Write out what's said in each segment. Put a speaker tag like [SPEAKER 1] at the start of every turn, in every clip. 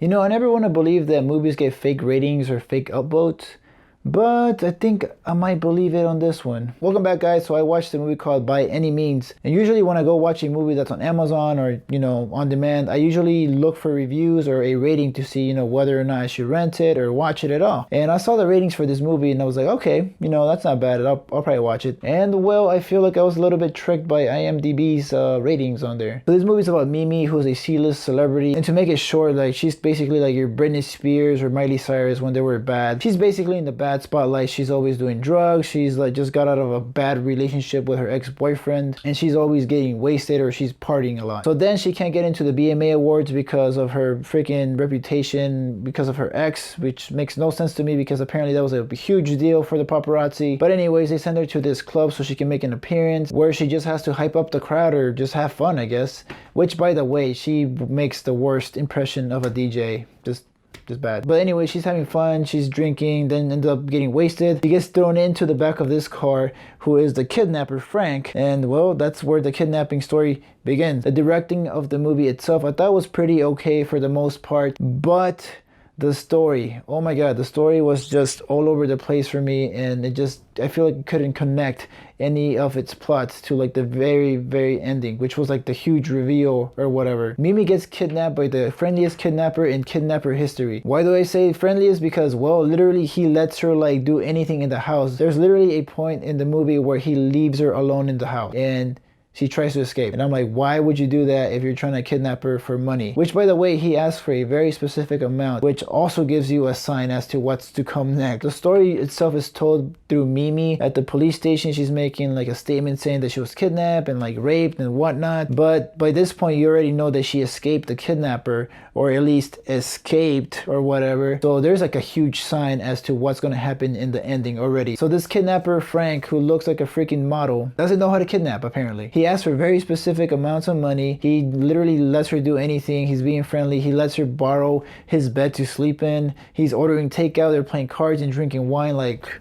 [SPEAKER 1] You know, I never want to believe that movies get fake ratings or fake upvotes, but I think I might believe it on this one. Welcome back, guys. So I watched a movie called By Any Means. And usually when I go watch a movie that's on Amazon or, on demand, I usually look for reviews or a rating to see, whether or not I should rent it or watch it at all. And I saw the ratings for this movie and I was like, okay, that's not bad. I'll probably watch it. And well, I feel like I was a little bit tricked by IMDb's ratings on there. So this movie's about Mimi, who's a C-list celebrity. And to make it short, like she's basically like your Britney Spears or Miley Cyrus when they were bad. She's basically in the bad spotlight. She's always doing drugs. She's like just got out of a bad relationship with her ex-boyfriend and she's always getting wasted or she's partying a lot. So then she can't get into the BMA awards because of her freaking reputation because of her ex, which makes no sense to me because apparently that was a huge deal for the paparazzi. But anyways, they send her to this club so she can make an appearance where she just has to hype up the crowd or just have fun, I guess. Which, by the way, she makes the worst impression of a DJ. Just bad. But anyway, she's having fun, she's drinking, then ends up getting wasted. She gets thrown into the back of this car, who is the kidnapper, Frank. And well, that's where the kidnapping story begins. The directing of the movie itself, I thought was pretty okay for the most part, but the story, oh my god, the story was just all over the place for me, and I feel like it couldn't connect any of its plots to like the very ending, which was like the huge reveal or whatever. Mimi gets kidnapped by the friendliest kidnapper in kidnapper history. Why do I say friendliest? Because, well, literally he lets her like do anything in the house. There's literally a point in the movie where he leaves her alone in the house and she tries to escape. And I'm like, why would you do that if you're trying to kidnap her for money? Which, by the way, he asked for a very specific amount, which also gives you a sign as to what's to come next. The story itself is told through Mimi. At the police station, she's making like a statement saying that she was kidnapped and like raped and whatnot. But by this point, you already know that she escaped the kidnapper, or at least escaped or whatever. So there's like a huge sign as to what's going to happen in the ending already. So this kidnapper, Frank, who looks like a freaking model, doesn't know how to kidnap apparently. He asks for very specific amounts of money. He literally lets her do anything. He's being friendly. He lets her borrow his bed to sleep in. He's ordering takeout. They're playing cards and drinking wine. Like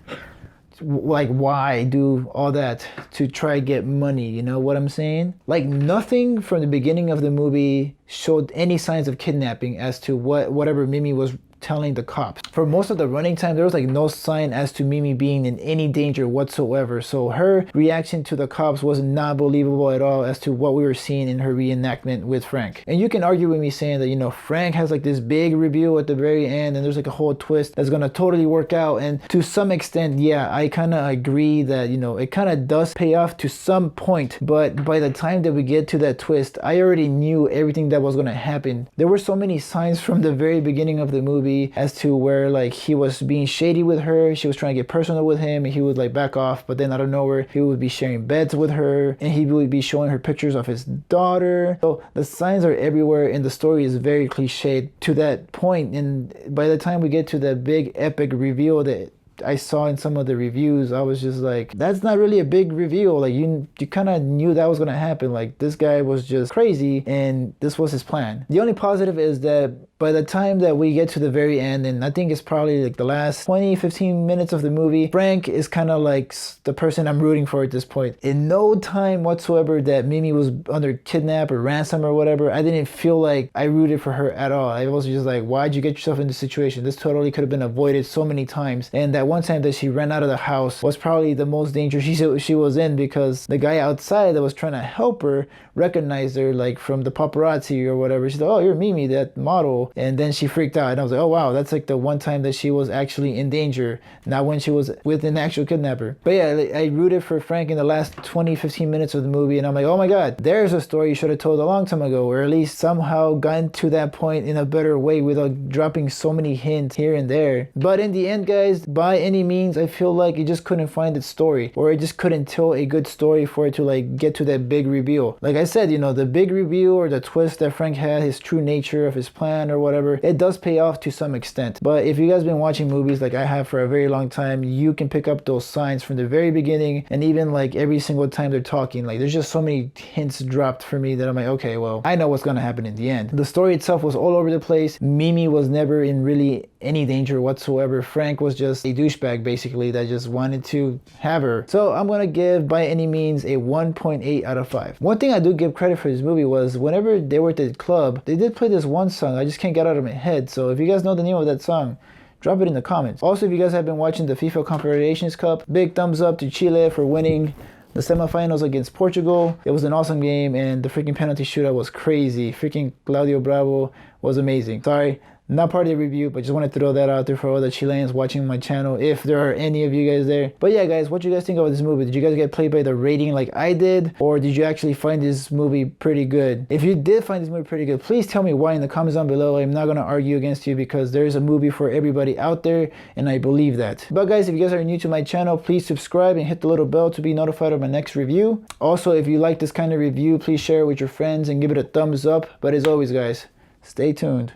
[SPEAKER 1] why do all that to try to get money? You know what I'm saying? Like nothing from the beginning of the movie showed any signs of kidnapping as to whatever Mimi was telling the cops. For most of the running time, there was like no sign as to Mimi being in any danger whatsoever. So her reaction to the cops was not believable at all as to what we were seeing in her reenactment with Frank. And you can argue with me saying that, Frank has like this big reveal at the very end and there's like a whole twist that's gonna totally work out. And to some extent, yeah, I kind of agree that, it kind of does pay off to some point. But by the time that we get to that twist, I already knew everything that was gonna happen. There were so many signs from the very beginning of the movie as to where like he was being shady with her. She was trying to get personal with him and he would like back off, but then out of nowhere he would be sharing beds with her and he would be showing her pictures of his daughter. So the signs are everywhere and the story is very cliched to that point. And by the time we get to that big epic reveal that I saw in some of the reviews, I was just like, that's not really a big reveal. Like you kind of knew that was going to happen. Like this guy was just crazy and this was his plan. The only positive is that by the time that we get to the very end, and I think it's probably like the last 20-15 minutes of the movie, Frank is kind of like the person I'm rooting for at this point. In no time whatsoever that Mimi was under kidnap or ransom or whatever, I didn't feel like I rooted for her at all. I was just like, why'd you get yourself in this situation? This totally could have been avoided so many times. And that one time that she ran out of the house was probably the most danger she was in, because the guy outside that was trying to help her recognized her like from the paparazzi or whatever. She's like, oh, you're Mimi, that model. And then she freaked out and I was like, oh wow, that's like the one time that she was actually in danger, not when she was with an actual kidnapper. But yeah, I rooted for Frank in the last 20-15 minutes of the movie and I'm like, oh my god, there's a story you should have told a long time ago, or at least somehow gotten to that point in a better way without dropping so many hints here and there. But in the end, guys, by any means, I feel like it just couldn't find its story, or it just couldn't tell a good story for it to like get to that big reveal. Like I said, the big reveal or the twist that Frank had, his true nature of his plan or whatever, it does pay off to some extent. But if you guys been watching movies like I have for a very long time, you can pick up those signs from the very beginning, and even like every single time they're talking, like there's just so many hints dropped for me that I'm like, okay, well, I know what's gonna happen in the end. The story itself was all over the place. Mimi was never in really any danger whatsoever. Frank was just a douchebag basically that just wanted to have her. So I'm gonna give By Any Means a 1.8 out of 5. One thing I do give credit for this movie was whenever they were at the club, they did play this one song. I just can't get out of my head. So if you guys know the name of that song, drop it in the comments. Also, if you guys have been watching the FIFA Confederations Cup, big thumbs up to Chile for winning the semifinals against Portugal. It was an awesome game, and the freaking penalty shootout was crazy. Freaking Claudio Bravo was amazing. Sorry, not part of the review, but just want to throw that out there for all the Chileans watching my channel, if there are any of you guys there. But yeah, guys, what you guys think about this movie? Did you guys get played by the rating like I did, or did you actually find this movie pretty good? If you did find this movie pretty good, please tell me why in the comments down below. I'm not going to argue against you because there's a movie for everybody out there, and I believe that. But guys, if you guys are new to my channel, please subscribe and hit the little bell to be notified of my next review. Also, if you like this kind of review, please share it with your friends and give it a thumbs up. But as always, guys, stay tuned.